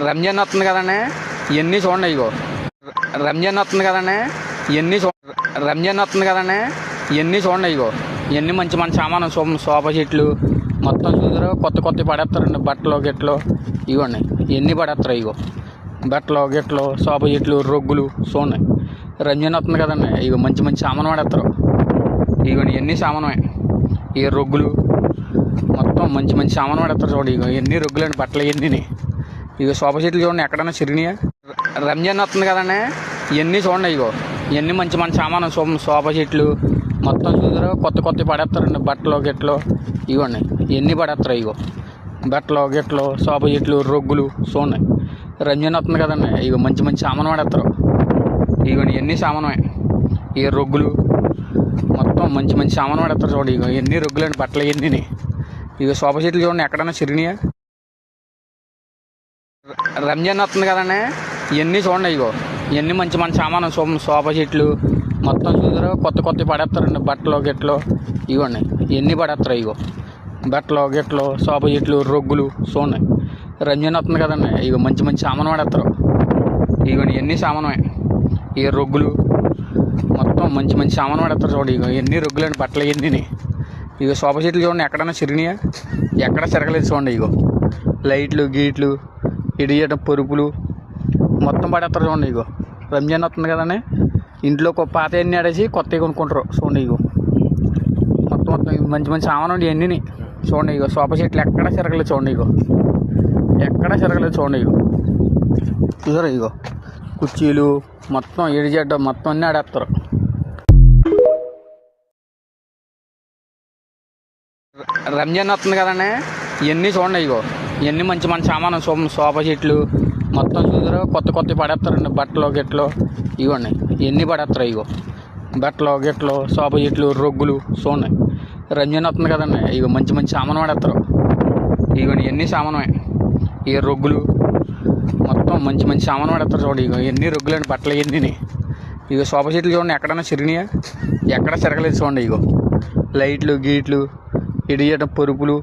రంజాన్ వస్తుంది కదండి, ఇవన్నీ చూడండి. ఇగో రంజాన్ వస్తుంది కదండి, ఇవన్నీ రంజాన్ వస్తుంది కదండి, ఇవన్నీ చూడండి. ఇగో ఇవన్నీ మంచి మంచి సామాను, సోఫా సెట్లు మొత్తం చూసారు. కొత్త కొత్త పడేస్తారండి, బట్టలు గిట్లు ఇవ్వండి. ఇవన్నీ పడేస్తారు. ఇగో బట్టలు గిట్లు, సోఫా సెట్లు, రొగ్గులు చూడండి. రంజాన్ వస్తుంది కదండి, ఇగో మంచి మంచి సామాను పడేస్తారు. ఇవన్నీ ఇవన్నీ సామానమే. ఈ రొగ్గులు మొత్తం మంచి మంచి సామాను పడేస్తారు. చూడండి, ఇగో ఎన్ని రొగ్గులండి, బట్టలు ఇవన్నీ. ఇక సోఫా సెట్లు చూడండి, ఎక్కడైనా చిరిగినాయా. రంజాన్ వస్తుంది కదండి, ఇవన్నీ చూడండి. ఇగో ఇవన్నీ మంచి మంచి సామాను, సోఫా సెట్లు మొత్తం చూసారు. కొత్త కొత్త పడేస్తారండి, బట్టలు గిట్లు ఇవ్వండి. ఇవన్నీ పడేస్తారు. ఇగో బట్టలు గిట్లు, సోఫా సెట్లు, రొగ్గులు చూడండి. రంజాన్ వస్తుంది కదండి, ఇగో మంచి మంచి సామాను పడేస్తారు. ఇవన్నీ ఇవన్నీ సామానమే. ఈ రొగ్గులు మొత్తం మంచి మంచి సామాను పడేస్తారు. చూడండి, ఇగో ఎన్ని రొగ్గులండి, బట్టలు ఇవన్నీ. ఇక సోఫా సెట్లు చూడండి, ఎక్కడైనా చిరిగినాయా. రంజాన్ వస్తుంది కదండి, ఇవన్నీ చూడండి. ఇగో ఇవన్నీ మంచి మంచి సామాను, సోఫా సెట్లు మొత్తం చూసారు. కొత్త కొత్త పడేస్తారండి, బట్టలు గిట్లు ఇవ్వండి. ఇవన్నీ పడేస్తారు. ఇగో బట్టలు గిట్లు, సోఫా సెట్లు, రొగ్గులు చూడండి. రంజాన్ వస్తుంది కదండి, ఇగో మంచి మంచి సామాను పడేస్తారు. ఇవన్నీ ఇవన్నీ సామానమే. ఈ రొగ్గులు మొత్తం మంచి మంచి సామాను పడేస్తారు. చూడండి, ఇగో ఎన్ని రొగ్గులండి, బట్టలు ఇవన్నీ. ఇక సోఫా సెట్లు చూడండి, ఎక్కడైనా చిరిగినాయా, ఎక్కడ చిరగలేదు. చూడండి, ఇగో లైట్లు గీట్లు, ఇడియటం పరుపులు మొత్తం పడేస్తారు. చూడండి, ఇగో రంజాన్ వస్తుంది కదండి, ఇంట్లో పాత ఎన్ని ఆడేసి కొత్తవి కొనుక్కుంటారు. చూడండి, ఇగో మొత్తం మొత్తం మంచి మంచి సామాను ఉండి ఇవన్నీ. చూడండి, ఇగో సోఫా సెట్లు ఎక్కడ చిరగలేదు. చూడండి, ఇగో ఎక్కడ చిరగలేదు. చూడండి, ఇగో చూసారు. ఇగో కుర్చీలు మొత్తం ఎడిజెడ్డ మొత్తం అన్నీ ఆడేస్తారు. రంజాన్ వస్తుంది కదండి, ఇవన్నీ చూడండి. ఇగో ఇవన్నీ మంచి మంచి సామాను, సోఫా సెట్లు మొత్తం చూసారు. కొత్త కొత్త పడేస్తారండి, బట్టలు గిట్లు ఇవ్వండి. ఇవన్నీ పడేస్తారు. ఇగో బట్టలు గిట్లు, సోఫా సెట్లు, రొగ్గులు చూడండి. రంజాన్ వస్తుంది కదండి, ఇగో మంచి మంచి సామాను పడేస్తారు. ఇవన్నీ ఇవన్నీ సామానమే. ఈ రొగ్గులు మొత్తం మంచి మంచి సామాను పడేస్తారు. చూడండి, ఇగో ఎన్ని రొగ్గులండి, బట్టలు ఇవన్నీ. ఇక సోఫా సెట్లు చూడండి, ఎక్కడైనా చిరిగినాయా, ఎక్కడ చిరగలేదు. చూడండి, ఇగో లైట్లు గీట్లు, ఇడియటం పరుపులు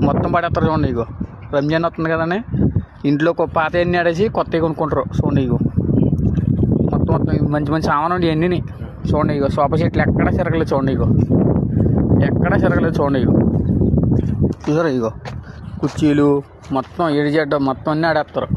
మొత్తం పడేస్తారు. చూడండి, ఇగో రంజాన్ వస్తుంది కదండి, ఇంట్లో పాత ఎన్ని ఆడేసి కొత్తవి కొనుక్కుంటారు. చూడండి, ఇగో మొత్తం మొత్తం మంచి మంచి సామాను ఉండి ఇవన్నీ. చూడండి, ఇగో సోఫా సెట్లు ఎక్కడ చిరగలేదు. చూడండి, ఇగో ఎక్కడ చిరగలేదు. చూడండి, ఇగో చూసారు. ఇగో కుర్చీలు మొత్తం ఎడిజెడ్డ మొత్తం అన్నీ ఆడేస్తారు.